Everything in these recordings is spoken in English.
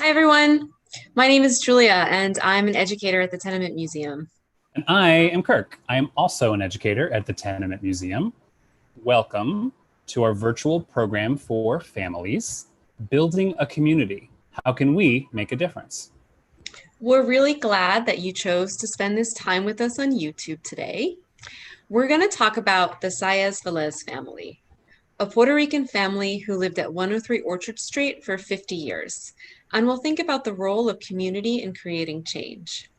Hi, everyone. My name is Julia, and I'm an educator at the Tenement Museum. And I am Kirk. I am also an educator at the Tenement Museum. Welcome to our virtual program for families, Building a Community. How can we make a difference? We're really glad that you chose to spend this time with us on YouTube today. We're going to talk about the Saez-Velez family, a Puerto Rican family who lived at 103 Orchard Street for 50 years. And we'll think about the role of community in creating change.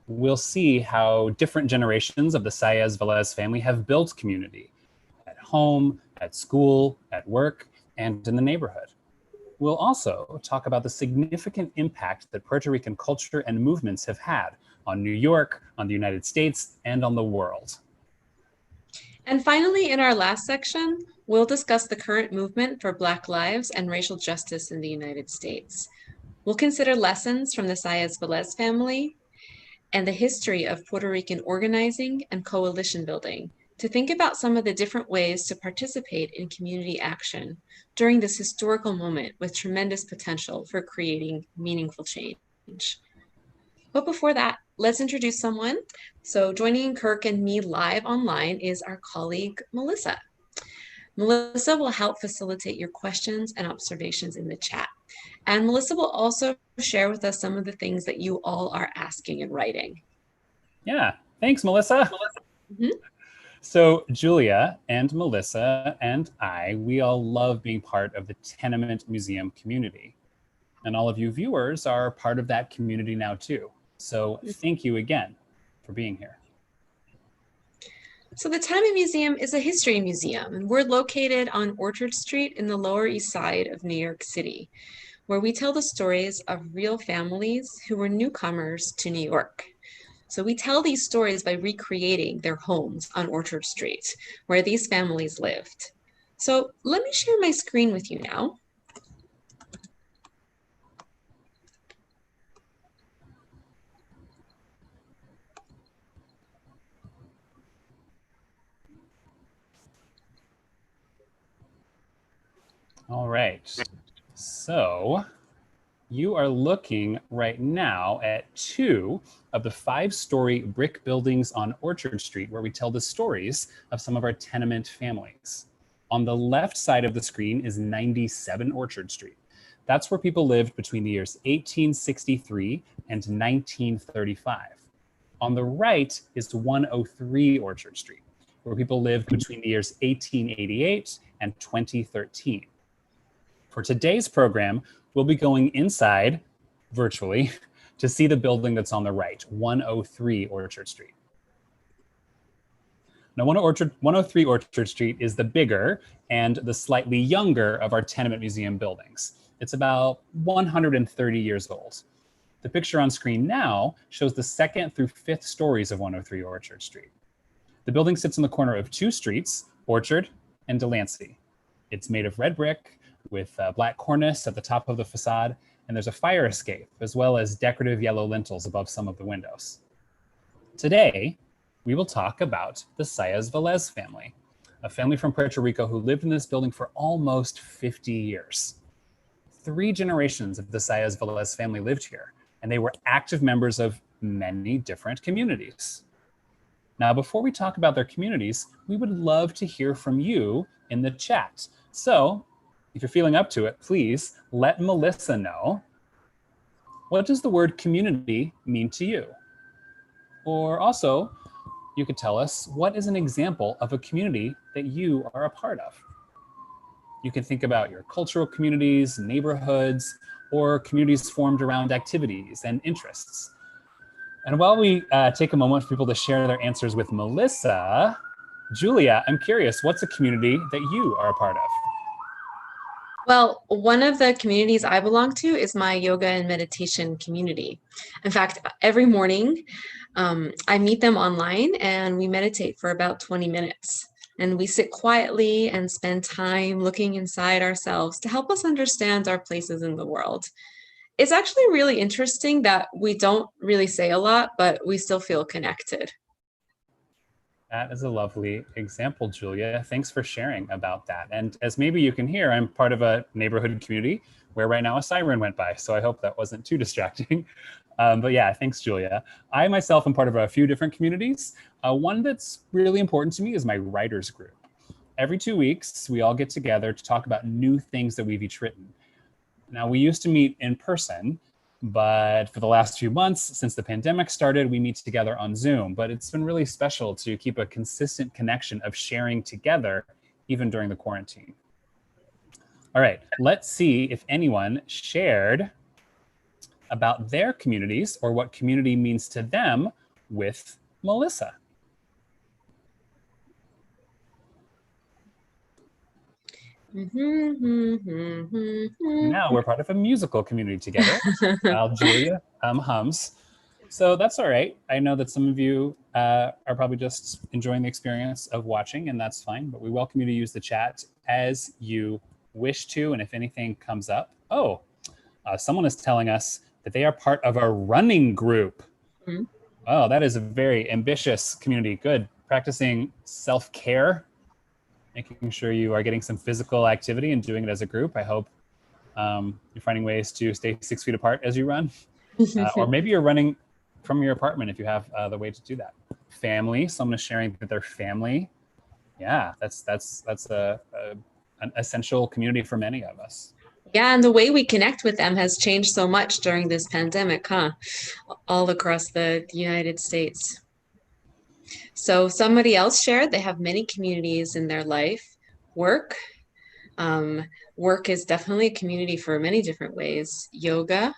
We'll see how different generations of the Saez-Velez family have built community at home, at school, at work, and in the neighborhood. We'll also talk about the significant impact that Puerto Rican culture and movements have had on New York, on the United States, and on the world. And finally, in our last section, we'll discuss the current movement for Black lives and racial justice in the United States. We'll consider lessons from the Saez-Velez family and the history of Puerto Rican organizing and coalition building to think about some of the different ways to participate in community action during this historical moment with tremendous potential for creating meaningful change. But before that, let's introduce someone. So joining Kirk and me live online is our colleague, Melissa. Melissa will help facilitate your questions and observations in the chat. And Melissa will also share with us some of the things that you all are asking and writing. Yeah, thanks, Melissa. Mm-hmm. So Julia and Melissa and we all love being part of the Tenement Museum community. And all of you viewers are part of that community now too. So thank you again for being here. So the Tenement Museum is a history museum, and we're located on Orchard Street in the Lower East Side of New York City, where we tell the stories of real families who were newcomers to New York. So we tell these stories by recreating their homes on Orchard Street, where these families lived. So let me share my screen with you now. All right. So you are looking right now at two of the 5-story brick buildings on Orchard Street where we tell the stories of some of our tenement families. On the left side of the screen is 97 Orchard Street. That's where people lived between the years 1863 and 1935. On the right is 103 Orchard Street, where people lived between the years 1888 and 2013. For today's program, we'll be going inside, virtually, to see the building that's on the right, 103 Orchard Street. Now, 103 Orchard Street is the bigger and the slightly younger of our Tenement Museum buildings. It's about 130 years old. The picture on screen now shows the 2nd through 5th stories of 103 Orchard Street. The building sits in the corner of 2 streets, Orchard and Delancey. It's made of red brick with black cornice at the top of the facade, and there's a fire escape, as well as decorative yellow lintels above some of the windows. Today, we will talk about the Saez-Velez family, a family from Puerto Rico who lived in this building for almost 50 years. 3 generations of the Saez-Velez family lived here, and they were active members of many different communities. Now, before we talk about their communities, we would love to hear from you in the chat. So if you're feeling up to it, please let Melissa know, what does the word community mean to you? Or also, you could tell us, what is an example of a community that you are a part of? You can think about your cultural communities, neighborhoods, or communities formed around activities and interests. And while we take a moment for people to share their answers with Melissa, Julia, I'm curious, what's a community that you are a part of? Well, one of the communities I belong to is my yoga and meditation community. In fact, every morning I meet them online and we meditate for about 20 minutes. And we sit quietly and spend time looking inside ourselves to help us understand our places in the world. It's actually really interesting that we don't really say a lot, but we still feel connected. That is a lovely example, Julia. Thanks for sharing about that. And as maybe you can hear, I'm part of a neighborhood community where right now a siren went by. So I hope that wasn't too distracting. But yeah, thanks, Julia. I myself am part of a few different communities. One that's really important to me is my writers group. Every 2 weeks, we all get together to talk about new things that we've each written. Now, we used to meet in person, but for the last few months, since the pandemic started, we meet together on Zoom. But it's been really special to keep a consistent connection of sharing together, even during the quarantine. All right, let's see if anyone shared about their communities or what community means to them with Melissa. Now we're part of a musical community together while Julia hums. So that's all right. I know that some of you are probably just enjoying the experience of watching, and that's fine, but we welcome you to use the chat as you wish to. And if anything comes up, someone is telling us that they are part of a running group. Mm-hmm. Oh, that is a very ambitious community. Good. Practicing self-care, making sure you are getting some physical activity and doing it as a group. I hope you're finding ways to stay 6 feet apart as you run. Or maybe you're running from your apartment if you have the way to do that. Family, someone is sharing that their family. Yeah, that's an essential community for many of us. Yeah, and the way we connect with them has changed so much during this pandemic, all across the United States. So somebody else shared they have many communities in their life. Work. Work is definitely a community for many different ways. Yoga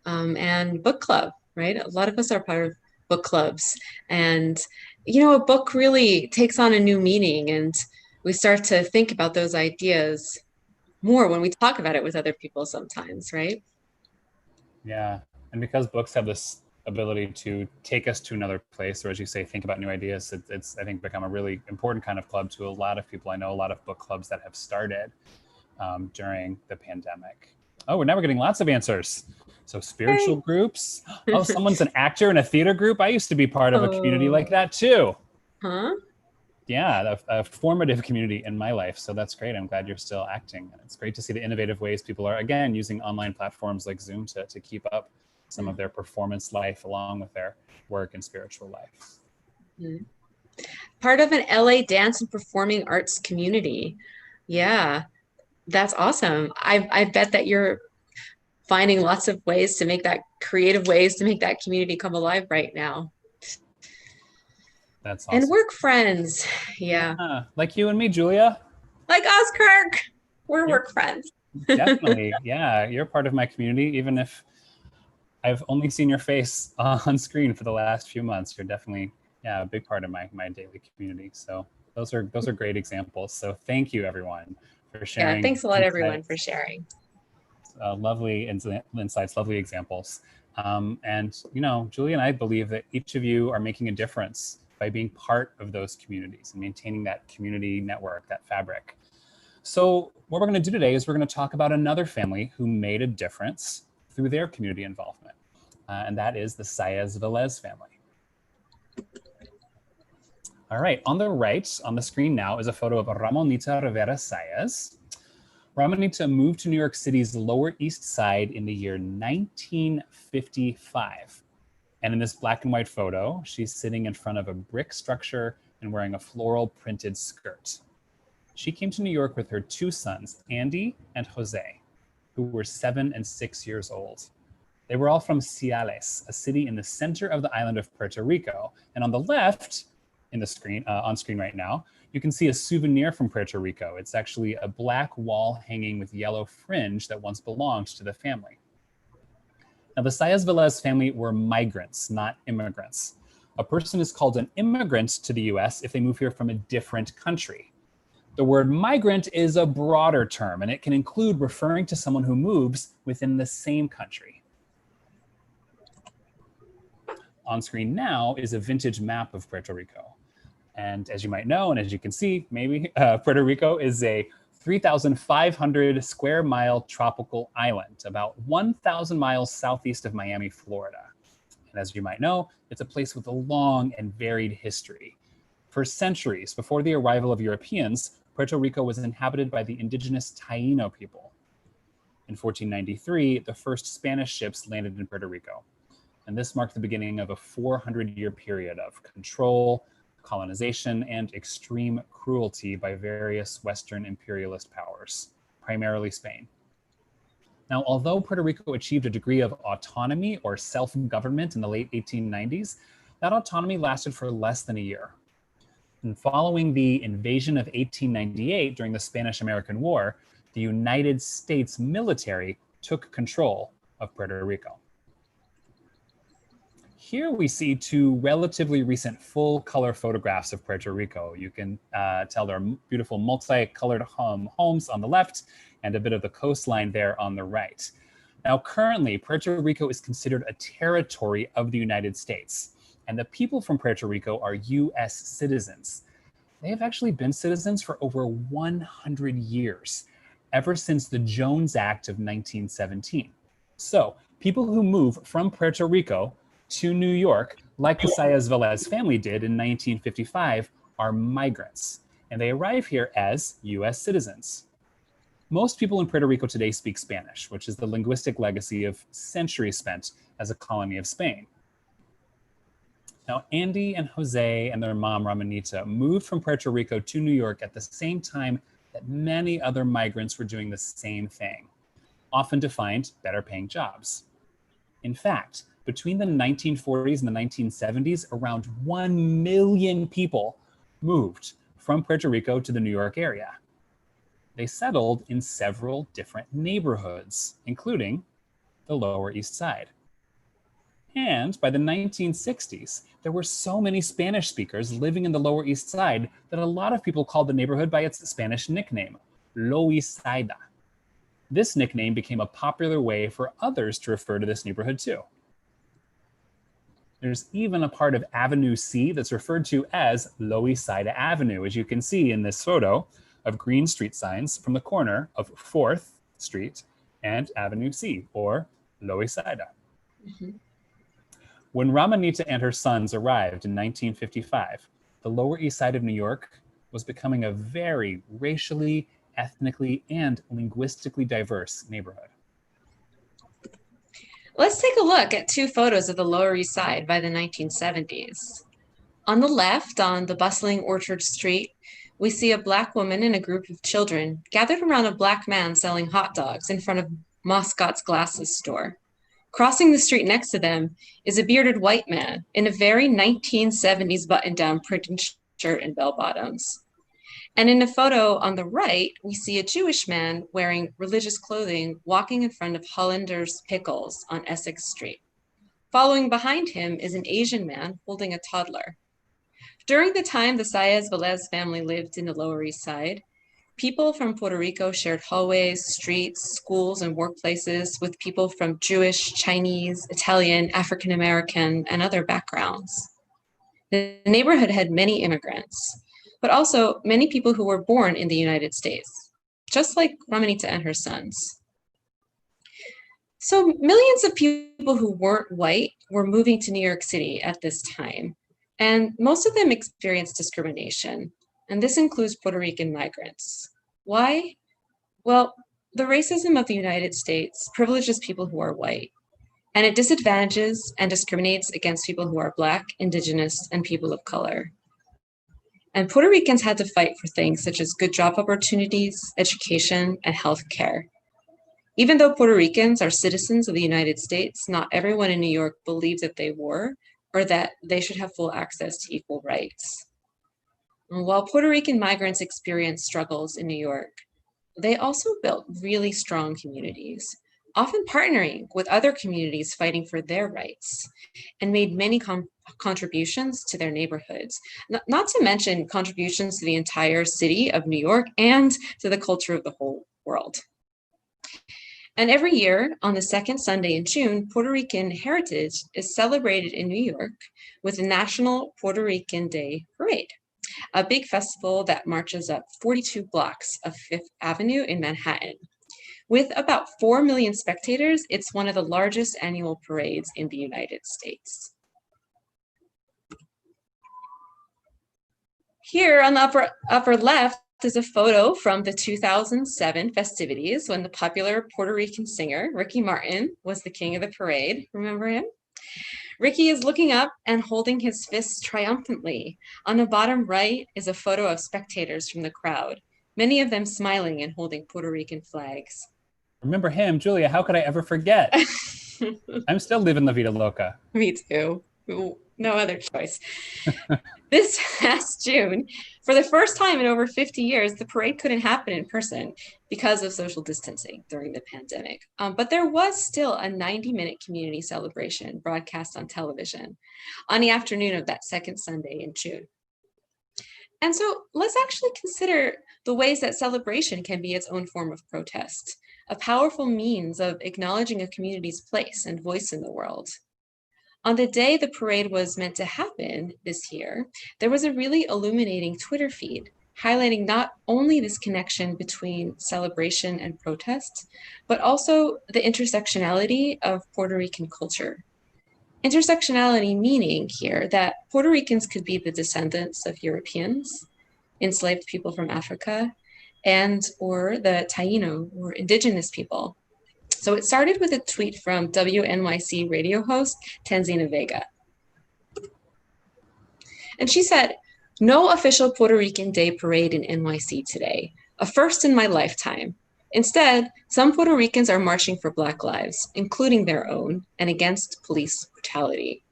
and book club, right? A lot of us are part of book clubs. And, a book really takes on a new meaning, and we start to think about those ideas more when we talk about it with other people sometimes, right? Yeah, and because books have this ability to take us to another place, or as you say, think about new ideas, it's I think become a really important kind of club to a lot of people. I know a lot of book clubs that have started during the pandemic. Oh, now we're getting lots of answers. So spiritual groups. Oh, someone's an actor in a theater group. I used to be part of a community like that too. Huh? Yeah, a formative community in my life. So that's great. I'm glad you're still acting. And it's great to see the innovative ways people are, again, using online platforms like Zoom to keep up some of their performance life along with their work and spiritual life. Mm-hmm. Part of an LA dance and performing arts community. Yeah, that's awesome. I bet that you're finding lots of ways to make that creative ways to make that community come alive right now. That's awesome. And work friends. Yeah. Like you and me, Julia. Like us, Kirk. We're work friends. Definitely. Yeah. You're part of my community, even if I've only seen your face on screen for the last few months. You're definitely, a big part of my daily community. So those are great examples. So thank you, everyone, for sharing. Yeah, thanks a lot, everyone, for sharing. Lovely insights, lovely examples. And, Julia and I believe that each of you are making a difference by being part of those communities and maintaining that community network, that fabric. So what we're going to do today is we're going to talk about another family who made a difference through their community involvement. And that is the Saez-Velez family. All right, on the right on the screen now is a photo of Ramonita Rivera Saez. Ramonita moved to New York City's Lower East Side in the year 1955. And in this black and white photo, she's sitting in front of a brick structure and wearing a floral printed skirt. She came to New York with her two sons, Andy and Jose, who were 7 and 6 years old. They were all from Saez-Velez, a city in the center of the island of Puerto Rico. And on the left, in the screen, on screen right now, you can see a souvenir from Puerto Rico. It's actually a black wall hanging with yellow fringe that once belonged to the family. Now, the Saez-Velez family were migrants, not immigrants. A person is called an immigrant to the US if they move here from a different country. The word migrant is a broader term, and it can include referring to someone who moves within the same country. On screen now is a vintage map of Puerto Rico. And as you might know, and as you can see, maybe Puerto Rico is a 3,500 square mile tropical island, about 1,000 miles southeast of Miami, Florida. And as you might know, it's a place with a long and varied history. For centuries before the arrival of Europeans, Puerto Rico was inhabited by the indigenous Taino people. In 1493, the first Spanish ships landed in Puerto Rico, and this marked the beginning of a 400-year period of control, colonization, and extreme cruelty by various Western imperialist powers, primarily Spain. Now, although Puerto Rico achieved a degree of autonomy or self-government in the late 1890s, that autonomy lasted for less than a year. And following the invasion of 1898 during the Spanish-American War, the United States military took control of Puerto Rico. Here we see two relatively recent full-color photographs of Puerto Rico. You can tell there are beautiful multicolored homes on the left and a bit of the coastline there on the right. Now, currently, Puerto Rico is considered a territory of the United States, and the people from Puerto Rico are US citizens. They have actually been citizens for over 100 years, ever since the Jones Act of 1917. So, people who move from Puerto Rico to New York, like the Saez-Velez family did in 1955, are migrants, and they arrive here as US citizens. Most people in Puerto Rico today speak Spanish, which is the linguistic legacy of centuries spent as a colony of Spain. Now, Andy and Jose and their mom, Ramonita, moved from Puerto Rico to New York at the same time that many other migrants were doing the same thing, often to find better paying jobs. In fact, between the 1940s and the 1970s, around 1 million people moved from Puerto Rico to the New York area. They settled in several different neighborhoods, including the Lower East Side. And by the 1960s, there were so many Spanish speakers living in the Lower East Side that a lot of people called the neighborhood by its Spanish nickname, Loisaida. This nickname became a popular way for others to refer to this neighborhood too. There's even a part of Avenue C that's referred to as Loisaida Avenue, as you can see in this photo of green street signs from the corner of 4th Street and Avenue C, or Loisaida. Mm-hmm. When Ramonita and her sons arrived in 1955, the Lower East Side of New York was becoming a very racially, ethnically, and linguistically diverse neighborhood. Let's take a look at two photos of the Lower East Side by the 1970s. On the left, on the bustling Orchard Street, we see a Black woman and a group of children gathered around a Black man selling hot dogs in front of Moscott's Glasses store. Crossing the street next to them is a bearded white man in a very 1970s button-down printed shirt and bell-bottoms. And in a photo on the right, we see a Jewish man wearing religious clothing walking in front of Hollander's Pickles on Essex Street. Following behind him is an Asian man holding a toddler. During the time the Saez-Velez family lived in the Lower East Side, people from Puerto Rico shared hallways, streets, schools, and workplaces with people from Jewish, Chinese, Italian, African American, and other backgrounds. The neighborhood had many immigrants, but also many people who were born in the United States, just like Ramonita and her sons. So millions of people who weren't white were moving to New York City at this time, and most of them experienced discrimination, and this includes Puerto Rican migrants. Why? Well, the racism of the United States privileges people who are white, and it disadvantages and discriminates against people who are Black, Indigenous, and people of color. And Puerto Ricans had to fight for things such as good job opportunities, education, and health care. Even though Puerto Ricans are citizens of the United States, not everyone in New York believed that they were, or that they should have full access to equal rights. And while Puerto Rican migrants experienced struggles in New York, they also built really strong communities, often partnering with other communities fighting for their rights, and made many contributions to their neighborhoods, not to mention contributions to the entire city of New York and to the culture of the whole world. And every year, on the second Sunday in June, Puerto Rican heritage is celebrated in New York with the National Puerto Rican Day Parade, a big festival that marches up 42 blocks of Fifth Avenue in Manhattan. With about 4 million spectators, it's one of the largest annual parades in the United States. Here on the upper left left is a photo from the 2007 festivities when the popular Puerto Rican singer, Ricky Martin, was the king of the parade. Remember him? Ricky is looking up and holding his fists triumphantly. On the bottom right is a photo of spectators from the crowd, many of them smiling and holding Puerto Rican flags. Remember him, Julia, how could I ever forget? I'm still living La Vida Loca. Me too. No other choice. This past June, for the first time in over 50 years, the parade couldn't happen in person because of social distancing during the pandemic. But there was still a 90-minute community celebration broadcast on television on the afternoon of that second Sunday in June. And so let's actually consider the ways that celebration can be its own form of protest, a powerful means of acknowledging a community's place and voice in the world. On the day the parade was meant to happen this year, there was a really illuminating Twitter feed highlighting not only this connection between celebration and protest, but also the intersectionality of Puerto Rican culture. Intersectionality meaning here that Puerto Ricans could be the descendants of Europeans, enslaved people from Africa, and or the Taino or indigenous people. So it started with a tweet from WNYC radio host Tanzina Vega. And she said, "No official Puerto Rican Day Parade in NYC today, a first in my lifetime. Instead, some Puerto Ricans are marching for Black lives, including their own, and against police brutality."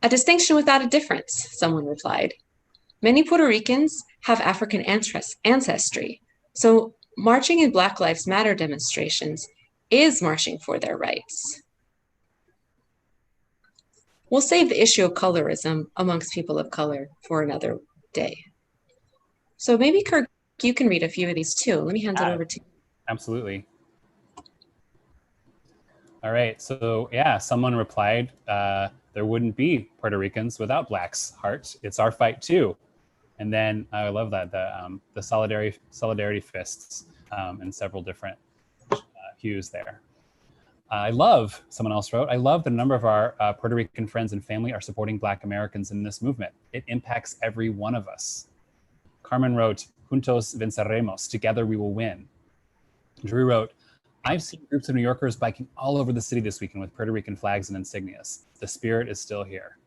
"A distinction without a difference," someone replied. "Many Puerto Ricans have African ancestry, so marching in Black Lives Matter demonstrations is marching for their rights." We'll save the issue of colorism amongst people of color for another day. So maybe, Kirk, you can read a few of these too. Let me hand it over to you. Absolutely. All right. So yeah, someone replied, there wouldn't be Puerto Ricans without Blacks' heart. It's our fight too. And then I love that, the solidarity fists in several different hues there. Someone else wrote, "I love that a number of our Puerto Rican friends and family are supporting Black Americans in this movement. It impacts every one of us." Carmen wrote, "Juntos venceremos, together we will win." Drew wrote, "I've seen groups of New Yorkers biking all over the city this weekend with Puerto Rican flags and insignias. The spirit is still here."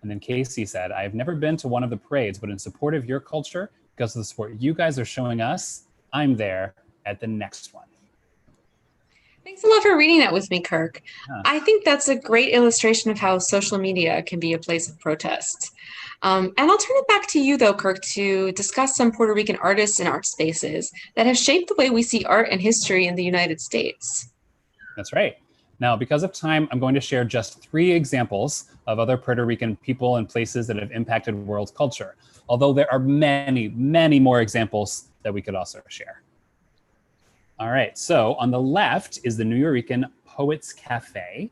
And then Casey said, "I have never been to one of the parades, but in support of your culture, because of the support you guys are showing us, I'm there at the next one." Thanks a lot for reading that with me, Kirk. Yeah. I think that's a great illustration of how social media can be a place of protest. And I'll turn it back to you, though, Kirk, to discuss some Puerto Rican artists and art spaces that have shaped the way we see art and history in the United States. That's right. Now, because of time, I'm going to share just 3 examples of other Puerto Rican people and places that have impacted world culture, although there are many, many more examples that we could also share. All right, so on the left is the Nuyorican Poets Cafe,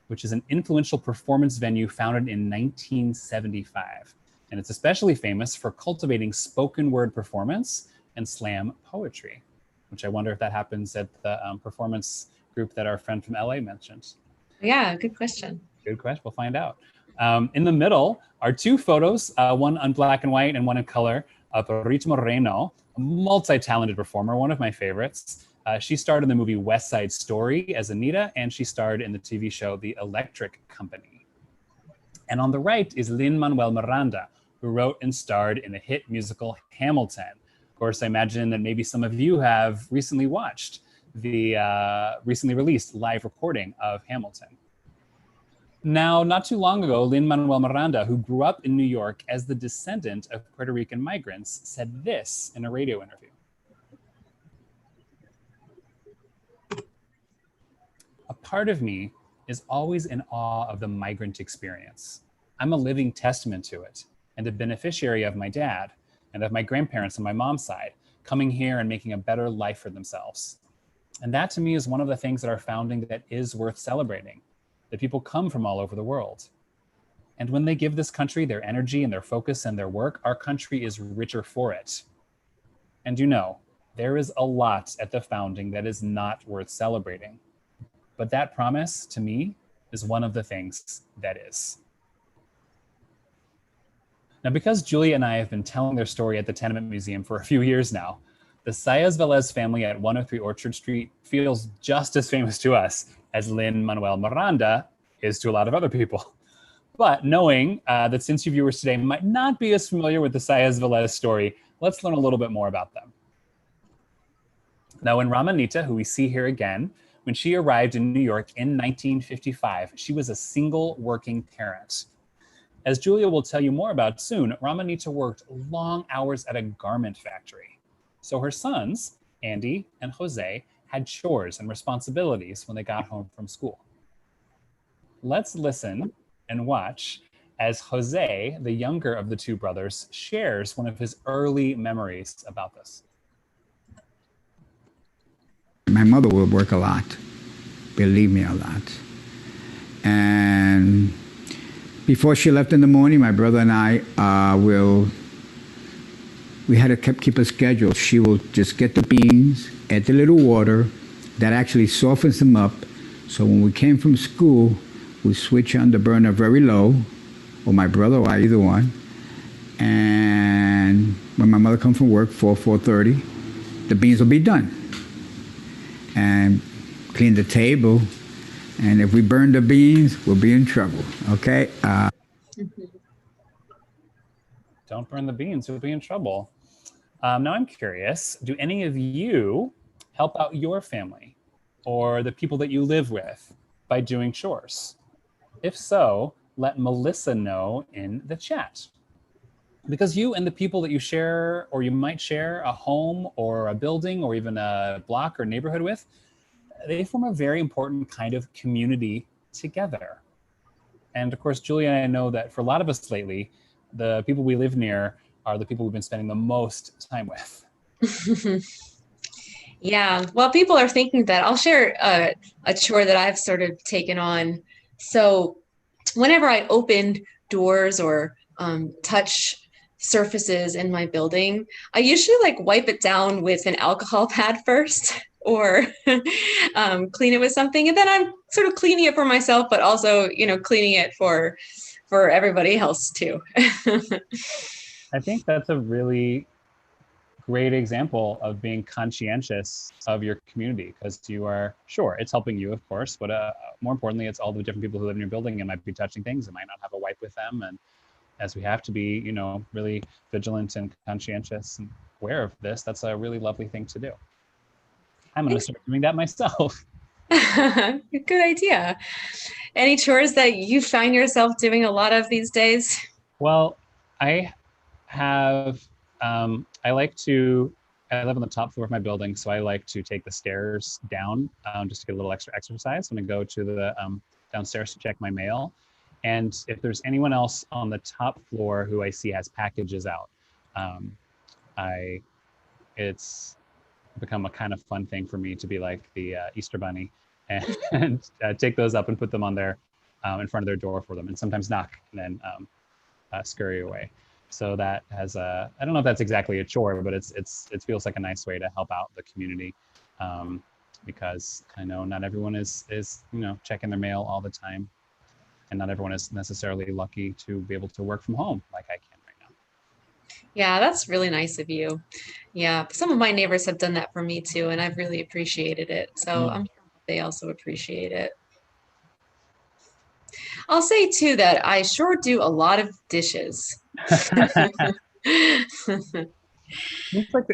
which is an influential performance venue founded in 1975. And it's especially famous for cultivating spoken word performance and slam poetry, which I wonder if that happens at the performance group that our friend from LA mentioned. Yeah, good question. Good question, we'll find out. In the middle are 2 photos, one on black and white and one in color, of Ritmo Moreno, a multi-talented performer, one of my favorites. She starred in the movie West Side Story as Anita, and she starred in the TV show The Electric Company. And on the right is Lin Manuel Miranda, who wrote and starred in the hit musical Hamilton. Of course, I imagine that maybe some of you have recently watched the recently released live recording of Hamilton. Now, not too long ago, Lin Manuel Miranda, who grew up in New York as the descendant of Puerto Rican migrants, said this in a radio interview. "A part of me is always in awe of the migrant experience. I'm a living testament to it and a beneficiary of my dad and of my grandparents on my mom's side, coming here and making a better life for themselves. And that to me is one of the things that our founding that is worth celebrating, that people come from all over the world. And when they give this country their energy and their focus and their work, our country is richer for it. And you know, there is a lot at the founding that is not worth celebrating. But that promise, to me, is one of the things that is." Now, because Julia and I have been telling their story at the Tenement Museum for a few years now, the Saez-Velez family at 103 Orchard Street feels just as famous to us as Lin Manuel Miranda is to a lot of other people. But knowing that since you viewers today might not be as familiar with the Saez-Velez story, let's learn a little bit more about them. Now, when Ramonita, who we see here again, when she arrived in New York in 1955, she was a single working parent. As Julia will tell you more about soon, Ramonita worked long hours at a garment factory. So her sons, Andy and Jose, had chores and responsibilities when they got home from school. Let's listen and watch as Jose, the younger of the two brothers, shares one of his early memories about this. My mother would work a lot, believe me, a lot. And before she left in the morning, my brother and I we had to keep a schedule. She will just get the beans, add the little water, that actually softens them up. So when we came from school, we switch on the burner very low, or my brother or I, either one. And when my mother comes from work, 4:30, the beans will be done. And clean the table. And if we burn the beans, we'll be in trouble, okay? Don't burn the beans, you'll be in trouble. Now I'm curious, do any of you help out your family or the people that you live with by doing chores? If so, let Melissa know in the chat. Because you and the people that you share, or you might share a home or a building or even a block or neighborhood with, they form a very important kind of community together. And of course, Julia and I know that for a lot of us lately, the people we live near are the people we've been spending the most time with. Yeah, well, people are thinking that. I'll share a chore that I've sort of taken on. So whenever I open doors or touch surfaces in my building, I usually like wipe it down with an alcohol pad first or clean it with something. And then I'm sort of cleaning it for myself, but also, cleaning it for everybody else too. I think that's a really great example of being conscientious of your community, because you are, sure, it's helping you, of course, but more importantly, it's all the different people who live in your building and might be touching things and might not have a wipe with them. And as we have to be, really vigilant and conscientious and aware of this, that's a really lovely thing to do. I'm going to start doing that myself. Good idea. Any chores that you find yourself doing a lot of these days? Well, I have, I live on the top floor of my building, so I like to take the stairs down just to get a little extra exercise when I go to the downstairs to check my mail. And if there's anyone else on the top floor who I see has packages out, it's become a kind of fun thing for me to be like the Easter Bunny and take those up and put them on there in front of their door for them, and sometimes knock and then scurry away. So that has I don't know if that's exactly a chore, but it feels like a nice way to help out the community, because I know not everyone is checking their mail all the time, and not everyone is necessarily lucky to be able to work from home like I can right now. Yeah, that's really nice of you. Yeah, some of my neighbors have done that for me too, and I've really appreciated it. So I'm sure they also appreciate it. I'll say too that I sure do a lot of dishes.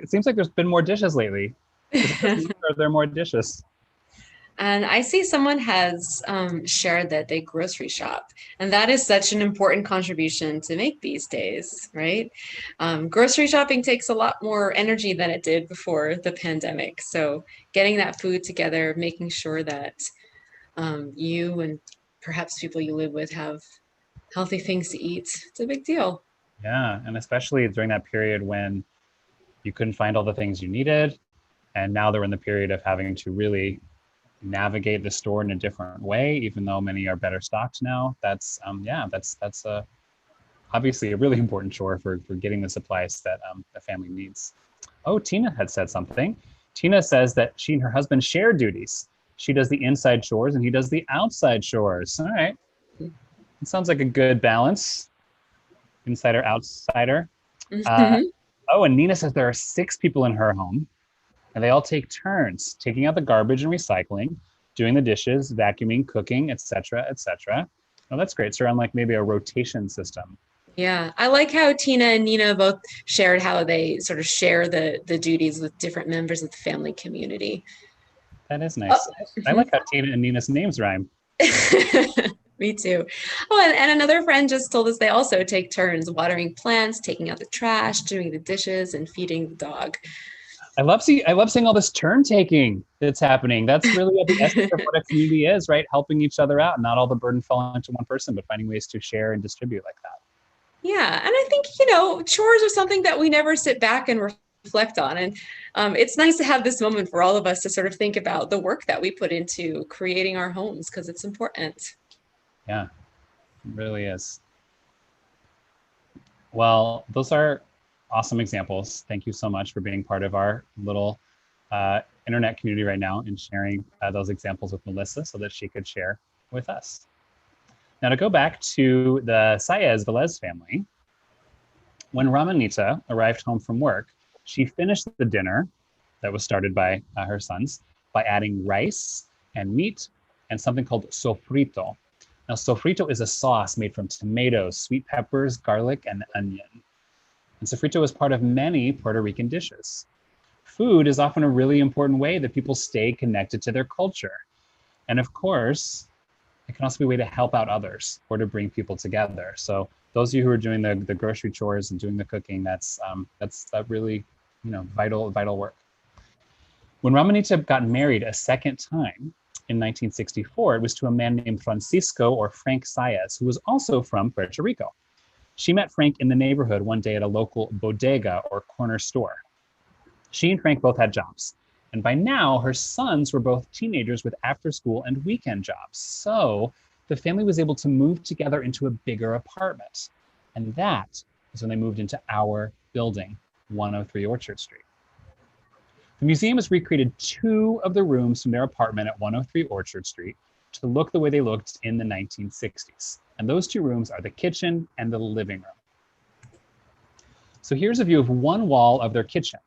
Seems like there's been more dishes lately. Are there more dishes? And I see someone has shared that they grocery shop, and that is such an important contribution to make these days, right? Grocery shopping takes a lot more energy than it did before the pandemic. So getting that food together, making sure that you and perhaps people you live with have healthy things to eat, it's a big deal. Yeah, and especially during that period when you couldn't find all the things you needed, and now they're in the period of having to really navigate the store in a different way, even though many are better stocked now. That's obviously a really important chore for getting the supplies that the family needs. Oh, Tina had said something. Tina says that she and her husband share duties. She does the inside chores and he does the outside chores. All right. It sounds like a good balance. Insider, outsider. Uh, Mhm. oh, and Nina says there are 6 people in her home, and they all take turns taking out the garbage and recycling, doing the dishes, vacuuming, cooking, etc., etc. Oh, that's great. So on like maybe a rotation system. Yeah, I like how Tina and Nina both shared how they sort of share the duties with different members of the family community. That is Oh, nice. I mhm. like how Tina and Nina's names rhyme. Me too. Oh, and another friend just told us they also take turns watering plants, taking out the trash, doing the dishes, and feeding the dog. I love seeing all this turn taking that's happening. That's really at the essence of what a community is, right? Helping each other out, not all the burden falling to one person, but finding ways to share and distribute like that. Yeah, and I think, chores are something that we never sit back and reflect on. And it's nice to have this moment for all of us to sort of think about the work that we put into creating our homes because it's important. Yeah, it really is. Well, those are awesome examples. Thank you so much for being part of our little internet community right now and sharing those examples with Melissa so that she could share with us. Now to go back to the Saez-Velez family, when Ramonita arrived home from work, she finished the dinner that was started by her sons by adding rice and meat and something called sofrito. Now, sofrito is a sauce made from tomatoes, sweet peppers, garlic, and onion. And sofrito is part of many Puerto Rican dishes. Food is often a really important way that people stay connected to their culture. And of course, it can also be a way to help out others or to bring people together. So those of you who are doing the grocery chores and doing the cooking, that's really vital work. When Ramonita got married a second time in 1964, it was to a man named Francisco or Frank Saez, who was also from Puerto Rico. She met Frank in the neighborhood one day at a local bodega or corner store. She and Frank both had jobs. And by now, her sons were both teenagers with after school and weekend jobs. So the family was able to move together into a bigger apartment. And that is when they moved into our building, 103 Orchard Street. The museum has recreated 2 of the rooms from their apartment at 103 Orchard Street to look the way they looked in the 1960s. And those 2 rooms are the kitchen and the living room. So here's a view of one wall of their kitchen.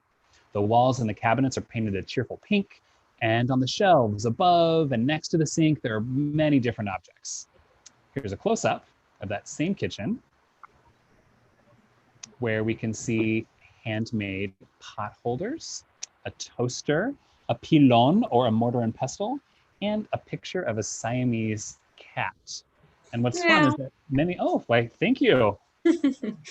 The walls and the cabinets are painted a cheerful pink, and on the shelves above and next to the sink, there are many different objects. Here's a close-up of that same kitchen where we can see handmade pot holders, a toaster, a pilon or a mortar and pestle, and a picture of a Siamese cat. And what's fun Yeah. is that why, thank you.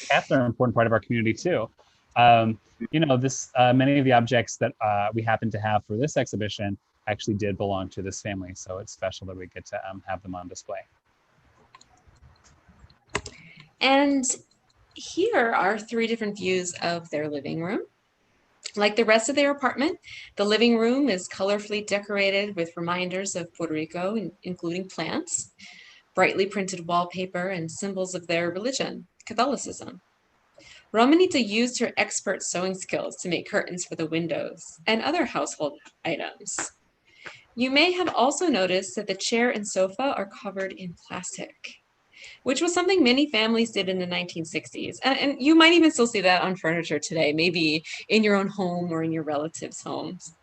Cats are an important part of our community too. Many of the objects that we happen to have for this exhibition actually did belong to this family. So it's special that we get to have them on display. And here are 3 different views of their living room. Like the rest of their apartment, the living room is colorfully decorated with reminders of Puerto Rico, including plants, brightly printed wallpaper, and symbols of their religion, Catholicism. Ramonita used her expert sewing skills to make curtains for the windows and other household items. You may have also noticed that the chair and sofa are covered in plastic, which was something many families did in the 1960s. And you might even still see that on furniture today, maybe in your own home or in your relatives' homes.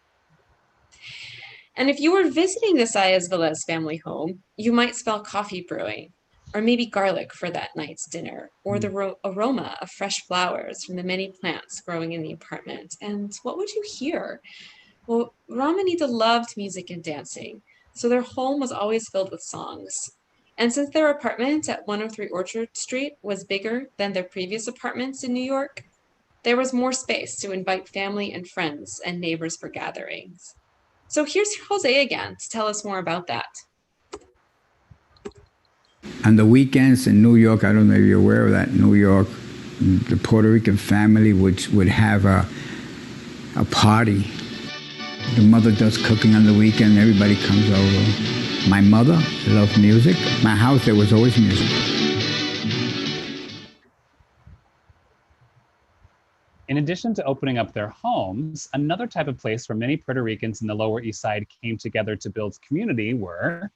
And if you were visiting the Saez-Velez family home, you might smell coffee brewing, or maybe garlic for that night's dinner, or the aroma of fresh flowers from the many plants growing in the apartment. And what would you hear? Well, Ramonita loved music and dancing, so their home was always filled with songs. And since their apartment at 103 Orchard Street was bigger than their previous apartments in New York, there was more space to invite family and friends and neighbors for gatherings. So here's Jose again to tell us more about that. On the weekends in New York, I don't know if you're aware of that, New York, the Puerto Rican family would have a party. The mother does cooking on the weekend, everybody comes over. My mother loved music. My house, there was always music. In addition to opening up their homes, another type of place where many Puerto Ricans in the Lower East Side came together to build community were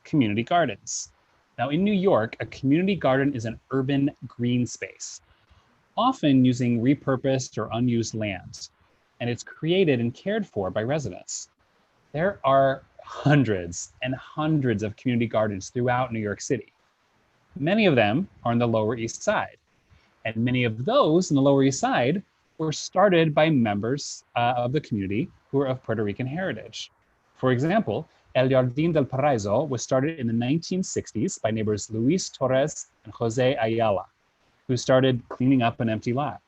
community gardens. Now, in New York, a community garden is an urban green space, often using repurposed or unused lands, and it's created and cared for by residents. There are hundreds and hundreds of community gardens throughout New York City. Many of them are on the Lower East Side, and many of those in the Lower East Side were started by members of the community who are of Puerto Rican heritage. For example, El Jardín del Paraíso was started in the 1960s by neighbors Luis Torres and Jose Ayala, who started cleaning up an empty lot.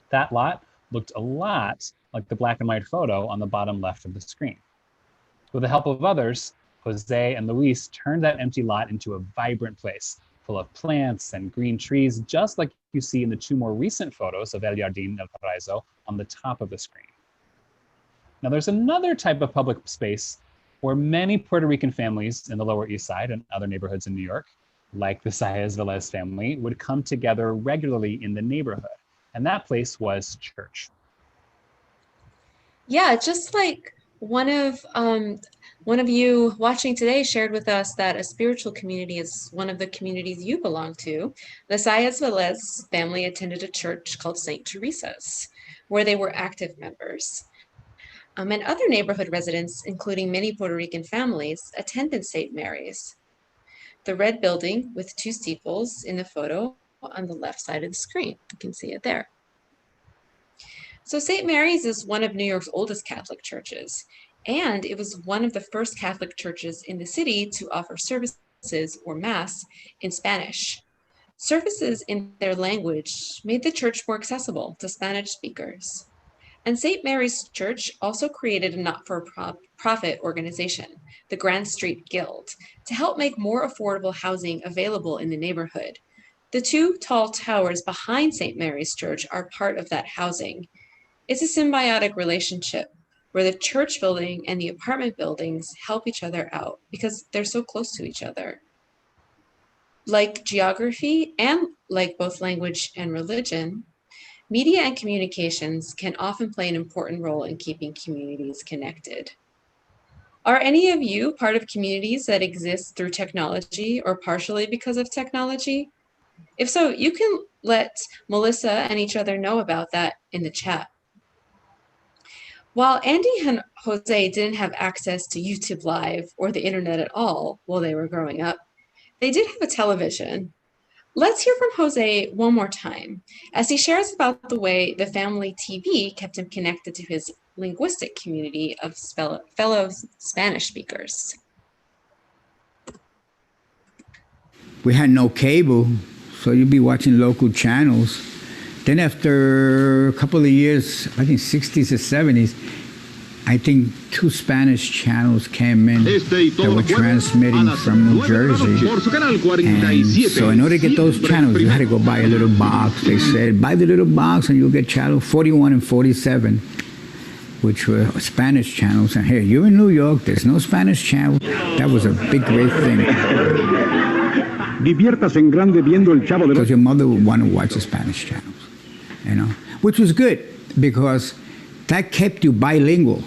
That lot looked a lot like the black and white photo on the bottom left of the screen. With the help of others, Jose and Luis turned that empty lot into a vibrant place full of plants and green trees, just like you see in the two more recent photos of El Jardín del Paraíso on the top of the screen. Now, there's another type of public space where many Puerto Rican families in the Lower East Side and other neighborhoods in New York, like the Saez-Velez family, would come together regularly in the neighborhood. And that place was church. Yeah, just like one of you watching today shared with us that a spiritual community is one of the communities you belong to. The Saez-Velez family attended a church called St. Teresa's, where they were active members. And other neighborhood residents, including many Puerto Rican families, attended St. Mary's. The red building with two steeples in the photo on the left side of the screen. You can see it there. So St. Mary's is one of New York's oldest Catholic churches, and it was one of the first Catholic churches in the city to offer services or Mass in Spanish. Services in their language made the church more accessible to Spanish speakers. And St. Mary's Church also created a not-for-profit organization, the Grand Street Guild, to help make more affordable housing available in the neighborhood. The two tall towers behind St. Mary's Church are part of that housing. It's a symbiotic relationship where the church building and the apartment buildings help each other out because they're so close to each other. Like geography and like both language and religion, media and communications can often play an important role in keeping communities connected. Are any of you part of communities that exist through technology or partially because of technology? If so, you can let Melissa and each other know about that in the chat. While Andy and Jose didn't have access to YouTube Live or the internet at all while they were growing up, they did have a television. Let's hear from Jose one more time as he shares about the way the family TV kept him connected to his linguistic community of fellow Spanish speakers. We had no cable, so you'd be watching local channels. Then after a couple of years, I think 60s or 70s, I think two Spanish channels came in that were transmitting from New Jersey. And so in order to get those channels, you had to go buy a little box. They said, buy the little box and you'll get channel 41 and 47, which were Spanish channels. And here, you're in New York, there's no Spanish channel. That was a big, great thing. Because your mother would want to watch the Spanish channels, you know, which was good because that kept you bilingual.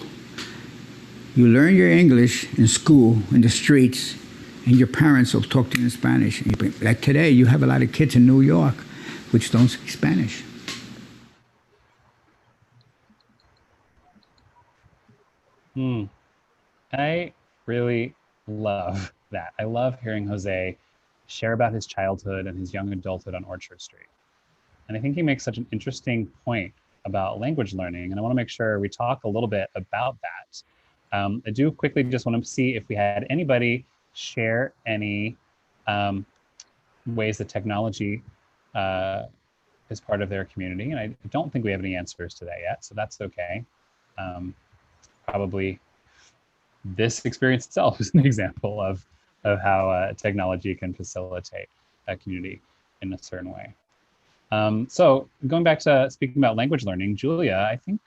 You learn your English in school, in the streets, and your parents will talk to you in Spanish. Like today, you have a lot of kids in New York which don't speak Spanish. I really love that. I love hearing Jose share about his childhood and his young adulthood on Orchard Street. And I think he makes such an interesting point about language learning, and I want to make sure we talk a little bit about that. I do quickly just want to see if we had anybody share any ways that technology is part of their community, and I don't think we have any answers to that yet, so that's okay. Probably this experience itself is an example of how technology can facilitate a community in a certain way. So going back to speaking about language learning, Julia, I think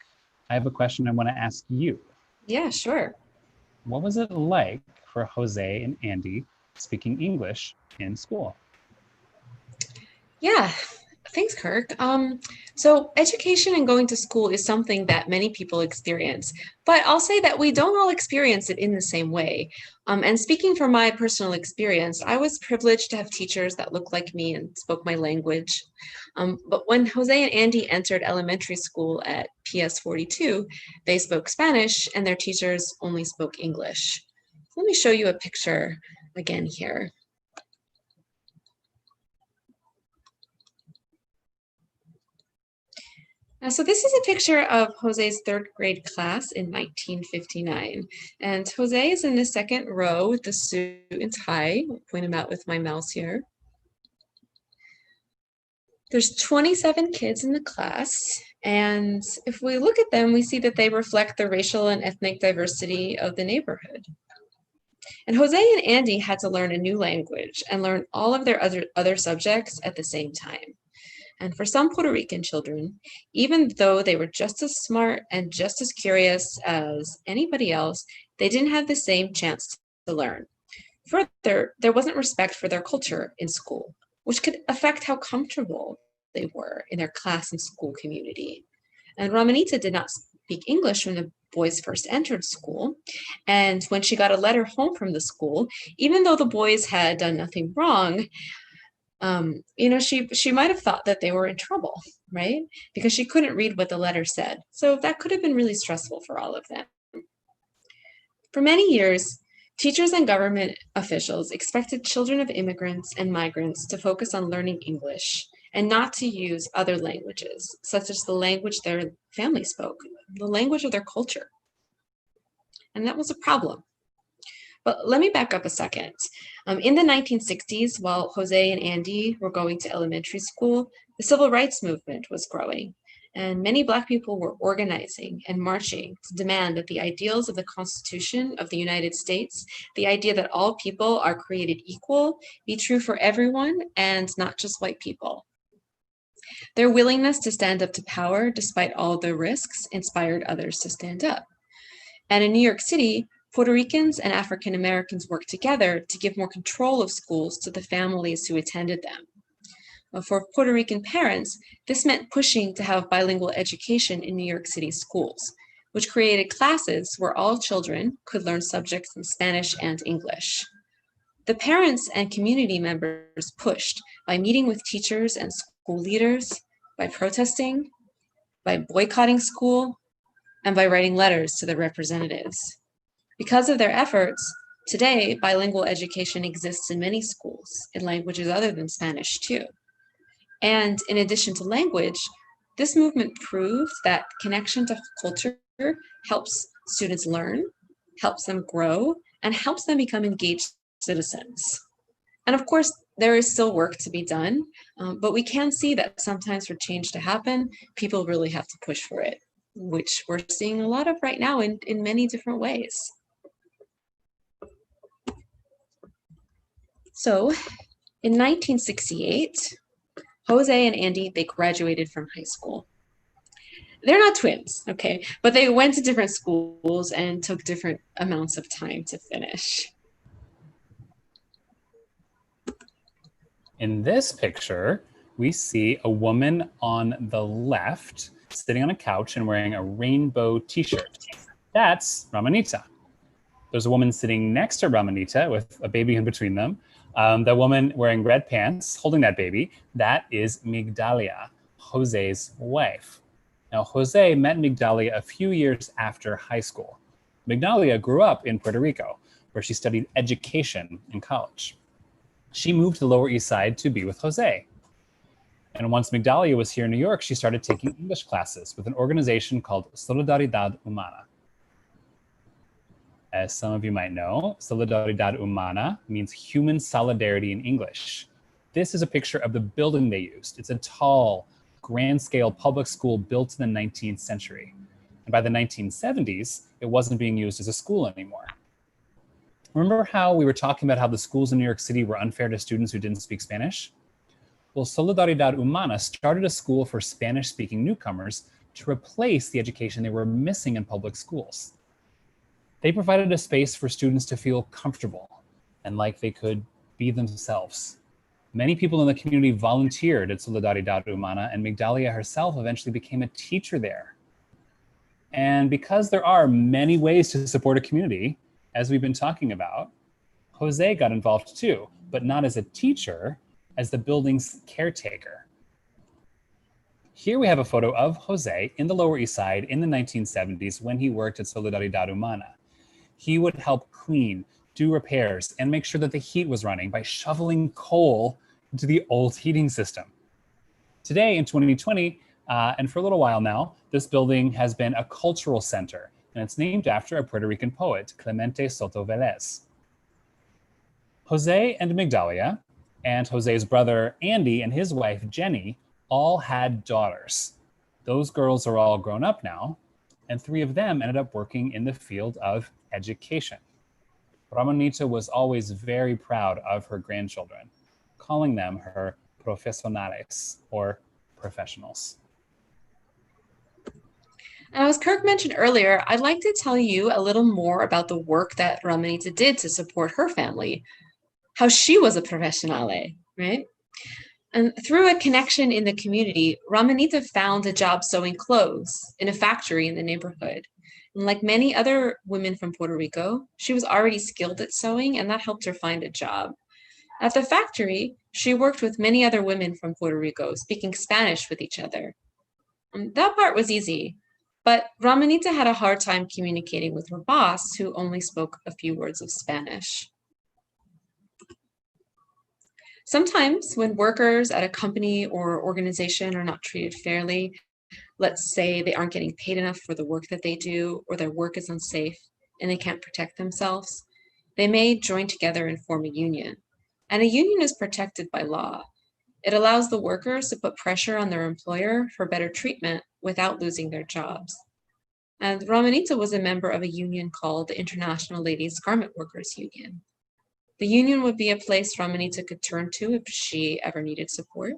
I have a question I want to ask you. Yeah, sure. What was it like for Jose and Andy speaking English in school? Yeah, Thanks, Kirk. So education and going to school is something that many people experience, but I'll say that we don't all experience it in the same way. And speaking from my personal experience, I was privileged to have teachers that looked like me and spoke my language. But when Jose and Andy entered elementary school at PS 42, they spoke Spanish and their teachers only spoke English. Let me show you a picture again here. So this is a picture of Jose's third grade class in 1959. And Jose is in the second row with the suit and tie. I'll point him out with my mouse here. There's 27 kids in the class. And if we look at them, we see that they reflect the racial and ethnic diversity of the neighborhood. And Jose and Andy had to learn a new language and learn all of their other subjects at the same time. And for some Puerto Rican children, even though they were just as smart and just as curious as anybody else, they didn't have the same chance to learn. Further, there wasn't respect for their culture in school, which could affect how comfortable they were in their class and school community. And Ramonita did not speak English when the boys first entered school. And when she got a letter home from the school, even though the boys had done nothing wrong, she might have thought that they were in trouble, right? Because she couldn't read what the letter said. So that could have been really stressful for all of them. For many years, teachers and government officials expected children of immigrants and migrants to focus on learning English and not to use other languages, such as the language their family spoke, the language of their culture. And that was a problem. But let me back up a second. In the 1960s, while Jose and Andy were going to elementary school, the civil rights movement was growing, and many Black people were organizing and marching to demand that the ideals of the Constitution of the United States, the idea that all people are created equal, be true for everyone and not just white people. Their willingness to stand up to power, despite all the risks, inspired others to stand up. And in New York City, Puerto Ricans and African Americans worked together to give more control of schools to the families who attended them. For Puerto Rican parents, this meant pushing to have bilingual education in New York City schools, which created classes where all children could learn subjects in Spanish and English. The parents and community members pushed by meeting with teachers and school leaders, by protesting, by boycotting school, and by writing letters to their representatives. Because of their efforts, today bilingual education exists in many schools in languages other than Spanish too. And in addition to language, this movement proved that connection to culture helps students learn, helps them grow, and helps them become engaged citizens. And of course, there is still work to be done, but we can see that sometimes for change to happen, people really have to push for it, which we're seeing a lot of right now in many different ways. So in 1968, Jose and Andy, they graduated from high school. They're not twins, okay, but they went to different schools and took different amounts of time to finish. In this picture, we see a woman on the left sitting on a couch and wearing a rainbow t-shirt. That's Ramonita. There's a woman sitting next to Ramonita with a baby in between them. The woman wearing red pants, holding that baby, that is Migdalia, Jose's wife. Now, Jose met Migdalia a few years after high school. Migdalia grew up in Puerto Rico, where she studied education in college. She moved to the Lower East Side to be with Jose. And once Migdalia was here in New York, she started taking English classes with an organization called Solidaridad Humana. As some of you might know, Solidaridad Humana means human solidarity in English. This is a picture of the building they used. It's a tall, grand-scale public school built in the 19th century. And by the 1970s, it wasn't being used as a school anymore. Remember how we were talking about how the schools in New York City were unfair to students who didn't speak Spanish? Well, Solidaridad Humana started a school for Spanish-speaking newcomers to replace the education they were missing in public schools. They provided a space for students to feel comfortable and like they could be themselves. Many people in the community volunteered at Solidaridad Humana, and Migdalia herself eventually became a teacher there. And because there are many ways to support a community, as we've been talking about, Jose got involved too, but not as a teacher, as the building's caretaker. Here we have a photo of Jose in the Lower East Side in the 1970s when he worked at Solidaridad Humana. He would help clean, do repairs, and make sure that the heat was running by shoveling coal into the old heating system. Today in 2020, and for a little while now, this building has been a cultural center, and it's named after a Puerto Rican poet, Clemente Saez-Velez. Jose and Migdalia, and Jose's brother Andy and his wife Jenny, all had daughters. Those girls are all grown up now, and 3 of them ended up working in the field of education. Ramonita was always very proud of her grandchildren, calling them her profesionales, or professionals. Now, as Kirk mentioned earlier, I'd like to tell you a little more about the work that Ramonita did to support her family, how she was a profesionale, right? And through a connection in the community, Ramonita found a job sewing clothes in a factory in the neighborhood. And like many other women from Puerto Rico, she was already skilled at sewing, and that helped her find a job. At the factory, she worked with many other women from Puerto Rico, speaking Spanish with each other. And that part was easy, but Ramonita had a hard time communicating with her boss, who only spoke a few words of Spanish. Sometimes when workers at a company or organization are not treated fairly, let's say they aren't getting paid enough for the work that they do, or their work is unsafe and they can't protect themselves, they may join together and form a union. And a union is protected by law. It allows the workers to put pressure on their employer for better treatment without losing their jobs. And Ramonita was a member of a union called the International Ladies Garment Workers Union. The union would be a place Ramonita could turn to if she ever needed support.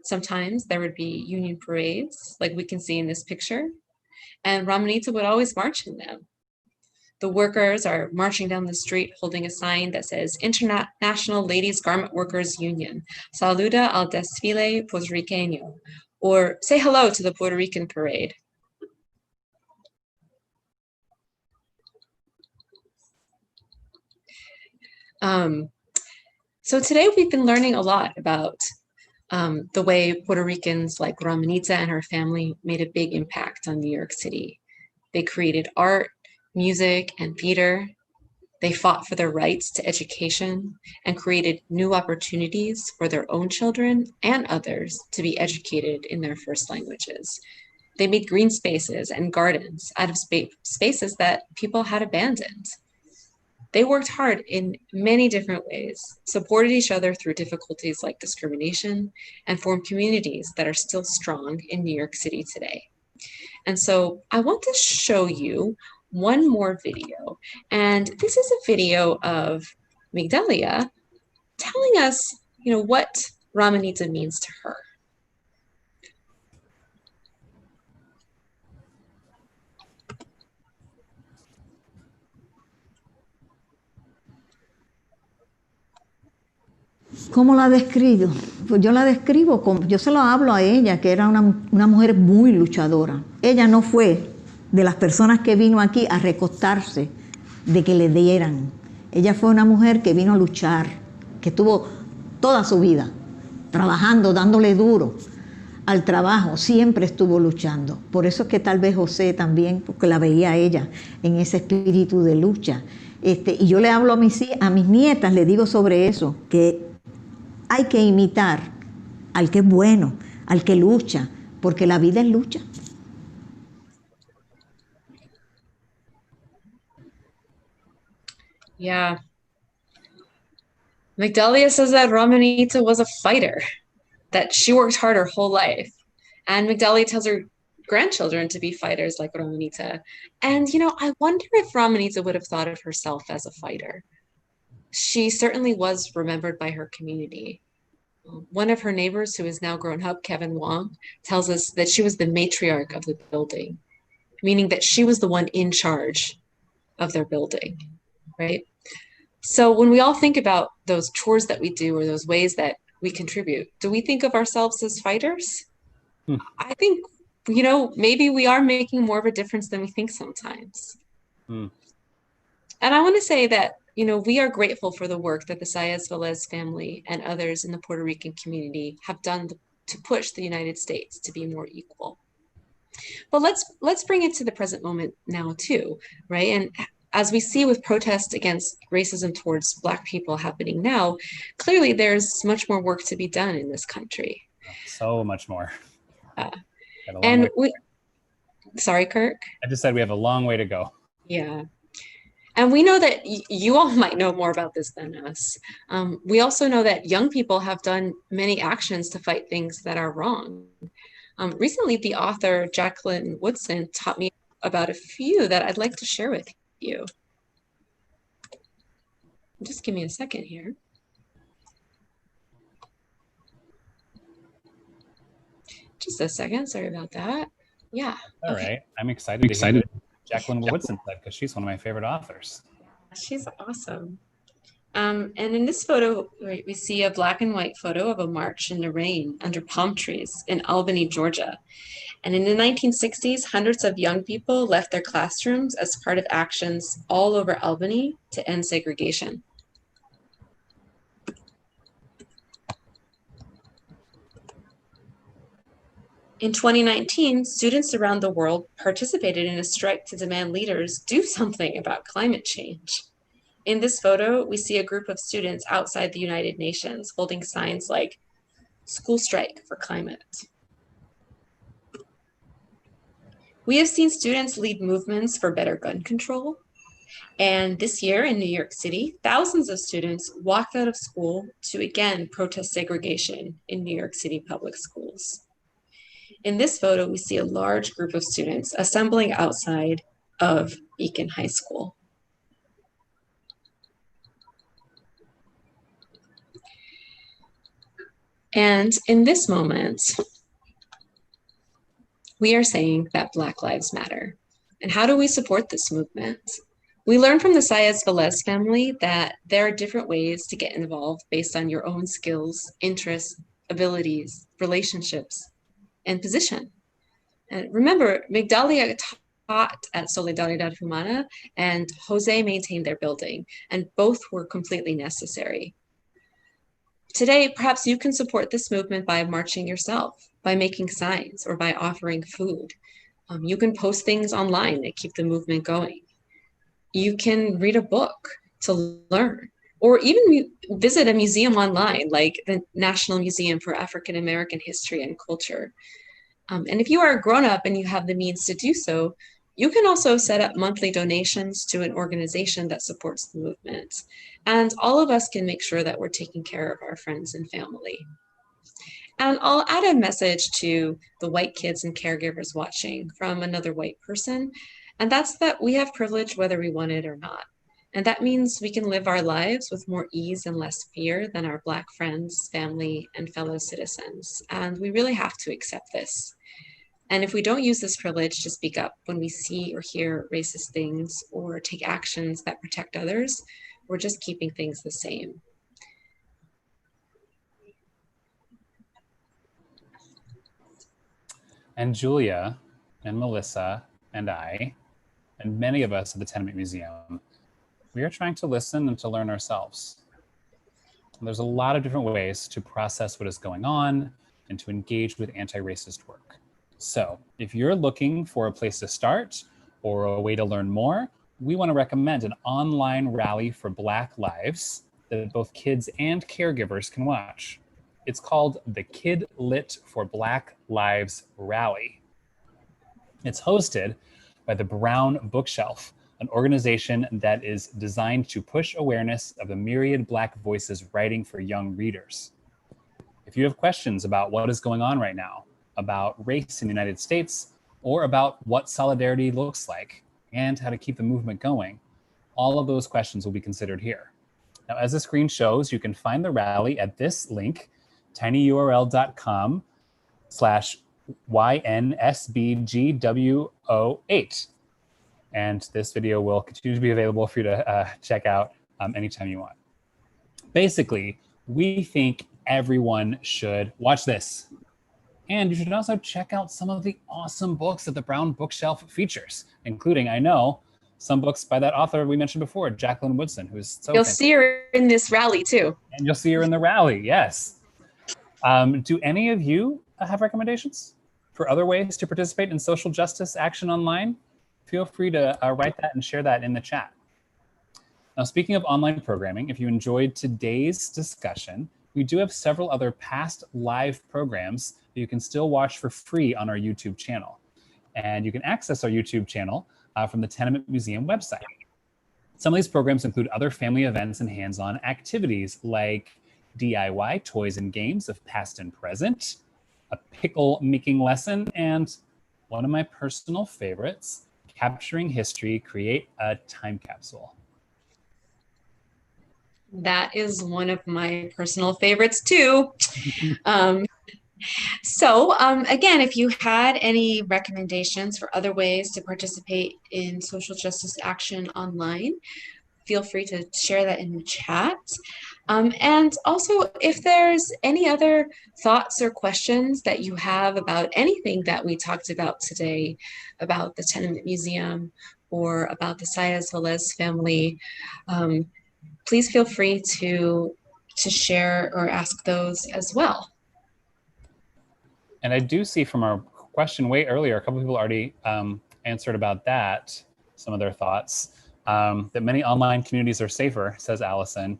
Sometimes there would be union parades, like we can see in this picture, and Ramonita would always march in them. The workers are marching down the street holding a sign that says International Ladies Garment Workers Union, Saluda al desfile puertorriqueño, or say hello to the Puerto Rican parade. So today we've been learning a lot about the way Puerto Ricans like Ramonita and her family made a big impact on New York City. They created art, music, and theater. They fought for their rights to education and created new opportunities for their own children and others to be educated in their first languages. They made green spaces and gardens out of spaces that people had abandoned. They worked hard in many different ways, supported each other through difficulties like discrimination, and formed communities that are still strong in New York City today. And so I want to show you one more video. And this is a video of Migdalia telling us, what Ramonita means to her. ¿Cómo la describo? Pues yo la describo como, yo se lo hablo a ella, que era una mujer muy luchadora. Ella no fue de las personas que vino aquí a recostarse, de que le dieran. Ella fue una mujer que vino a luchar, que estuvo toda su vida trabajando, dándole duro al trabajo, siempre estuvo luchando. Por eso es que tal vez José también, porque la veía a ella en ese espíritu de lucha. Y yo le hablo a mis nietas, le digo sobre eso, que hay que imitar al que es bueno, al que lucha, porque la vida es lucha. Yeah. Migdalia says that Ramonita was a fighter, that she worked hard her whole life. And Migdalia tells her grandchildren to be fighters like Ramonita. And, I wonder if Ramonita would have thought of herself as a fighter. She certainly was remembered by her community. One of her neighbors, who is now grown up, Kevin Wong, tells us that she was the matriarch of the building, meaning that she was the one in charge of their building, right? So when we all think about those chores that we do, or those ways that we contribute? Do we think of ourselves as fighters? I think, you know, maybe we are making more of a difference than we think sometimes. And I want to say that, you know, we are grateful for the work that the Saez-Velez family and others in the Puerto Rican community have done to push the United States to be more equal. But let's bring it to the present moment now too, right? And as we see with protests against racism towards Black people happening now, clearly there's much more work to be done in this country. So much more. And sorry, Kirk? I just said we have a long way to go. Yeah. And we know that you all might know more about this than us. We also know that young people have done many actions to fight things that are wrong. Recently, the author Jacqueline Woodson taught me about a few that I'd like to share with you. Just give me a second here. Just a second, sorry about that. Yeah. All right, I'm excited to hear what Jacqueline Woodson said, because she's one of my favorite authors. She's awesome. And in this photo, right, we see a black and white photo of a march in the rain under palm trees in Albany, Georgia. And in the 1960s, hundreds of young people left their classrooms as part of actions all over Albany to end segregation. In 2019, students around the world participated in a strike to demand leaders do something about climate change. In this photo, we see a group of students outside the United Nations holding signs like "School Strike for Climate." We have seen students lead movements for better gun control. And this year in New York City, thousands of students walked out of school to again protest segregation in New York City public schools. In this photo, we see a large group of students assembling outside of Beacon High School. And in this moment, we are saying that Black Lives Matter. And how do we support this movement? We learned from the Saez-Velez family that there are different ways to get involved based on your own skills, interests, abilities, relationships, and position. And remember, Migdalia taught at Solidaridad Humana and Jose maintained their building, and both were completely necessary. Today, perhaps you can support this movement by marching yourself, by making signs, or by offering food. You can post things online that keep the movement going. You can read a book to learn, or even visit a museum online, like the National Museum for African American History and Culture. And if you are a grown-up and you have the means to do so, you can also set up monthly donations to an organization that supports the movement. And all of us can make sure that we're taking care of our friends and family. And I'll add a message to the white kids and caregivers watching from another white person. And that's that we have privilege whether we want it or not. And that means we can live our lives with more ease and less fear than our Black friends, family, and fellow citizens. And we really have to accept this. And if we don't use this privilege to speak up when we see or hear racist things or take actions that protect others, we're just keeping things the same. And Julia and Melissa and I, and many of us at the Tenement Museum, we are trying to listen and to learn ourselves. And there's a lot of different ways to process what is going on and to engage with anti-racist work. So if you're looking for a place to start or a way to learn more, we want to recommend an online rally for Black Lives that both kids and caregivers can watch. It's called the Kid Lit for Black Lives Rally. It's hosted by the Brown Bookshelf, an organization that is designed to push awareness of the myriad Black voices writing for young readers. If you have questions about what is going on right now, about race in the United States, or about what solidarity looks like and how to keep the movement going, all of those questions will be considered here. Now, as the screen shows, you can find the rally at this link, tinyurl.com/YNSBGWO8. And this video will continue to be available for you to check out anytime you want. Basically, we think everyone should watch this. And you should also check out some of the awesome books that the Brown Bookshelf features, including, I know, some books by that author we mentioned before, Jacqueline Woodson, who's so You'll fantastic. see her in this rally too. And you'll see her in the rally, yes. Do any of you have recommendations for other ways to participate in social justice action online? Feel free to write that and share that in the chat. Now, speaking of online programming, if you enjoyed today's discussion, we do have several other past live programs that you can still watch for free on our YouTube channel. And you can access our YouTube channel from the Tenement Museum website. Some of these programs include other family events and hands-on activities like DIY toys and games of past and present, a pickle making lesson, and one of my personal favorites, Capturing History, Create a Time Capsule. That is one of my personal favorites too. Again, if you had any recommendations for other ways to participate in social justice action online, feel free to share that in the chat. And also, if there's any other thoughts or questions that you have about anything that we talked about today, about the Tenement Museum or about the Saez-Velez family, please feel free to share or ask those as well. And I do see from our question way earlier, a couple of people already answered about that, some of their thoughts, that many online communities are safer, says Allison,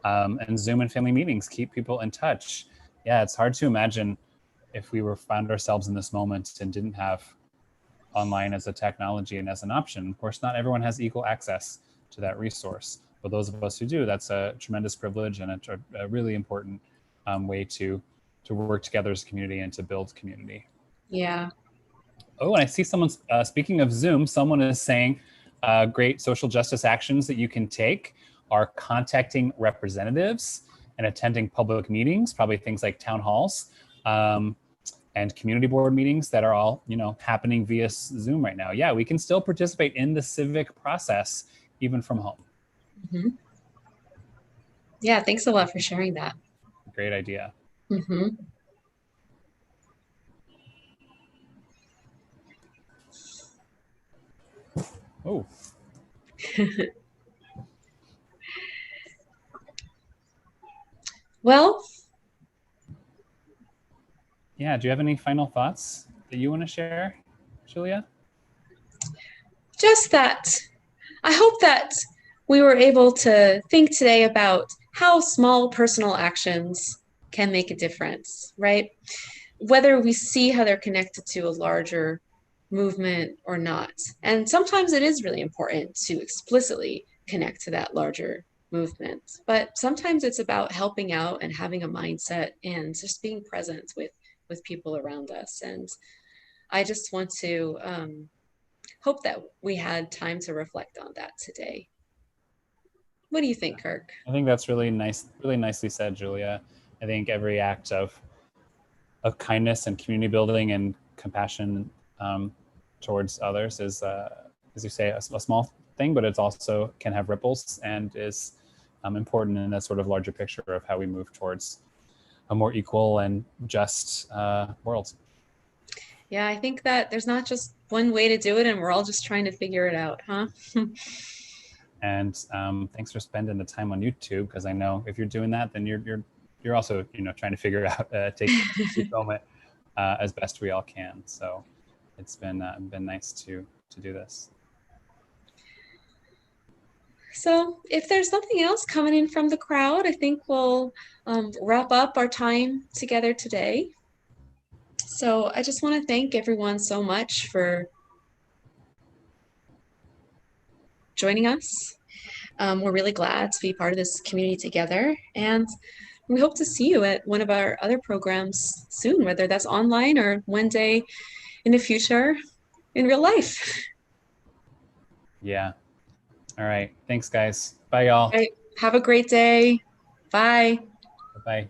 and Zoom and family meetings keep people in touch. Yeah, it's hard to imagine if we found ourselves in this moment and didn't have online as a technology and as an option. Of course, not everyone has equal access to that resource, but those of us who do, that's a tremendous privilege and a really important way to work together as a community and to build community. Yeah. Oh, and I see someone, speaking of Zoom, someone is saying great social justice actions that you can take are contacting representatives and attending public meetings, probably things like town halls and community board meetings that are all, happening via Zoom right now. Yeah, we can still participate in the civic process, even from home. Mm-hmm. Yeah, thanks a lot for sharing that. Great idea. Mm-hmm. Oh. Well. Yeah, do you have any final thoughts that you want to share, Julia? Just that I hope that we were able to think today about how small personal actions can make a difference, right? Whether we see how they're connected to a larger movement or not. And sometimes it is really important to explicitly connect to that larger movement, but sometimes it's about helping out and having a mindset and just being present with people around us. And I just want to hope that we had time to reflect on that today. What do you think, Kirk? I think that's really nice, really nicely said, Julia. I think every act of kindness and community building and compassion towards others is, as you say, a small thing, but it's also can have ripples and is important in that sort of larger picture of how we move towards a more equal and just world. Yeah, I think that there's not just one way to do it, and we're all just trying to figure it out, huh? And thanks for spending the time on YouTube, because I know if you're doing that, then you're also trying to figure out take the moment as best we all can. So it's been nice to do this. So if there's nothing else coming in from the crowd, I think we'll wrap up our time together today. So I just want to thank everyone so much for joining us. We're really glad to be part of this community together, and we hope to see you at one of our other programs soon, whether that's online or one day in the future in real life. Yeah. All right. Thanks, guys. Bye, y'all. All right. Have a great day. Bye. Bye.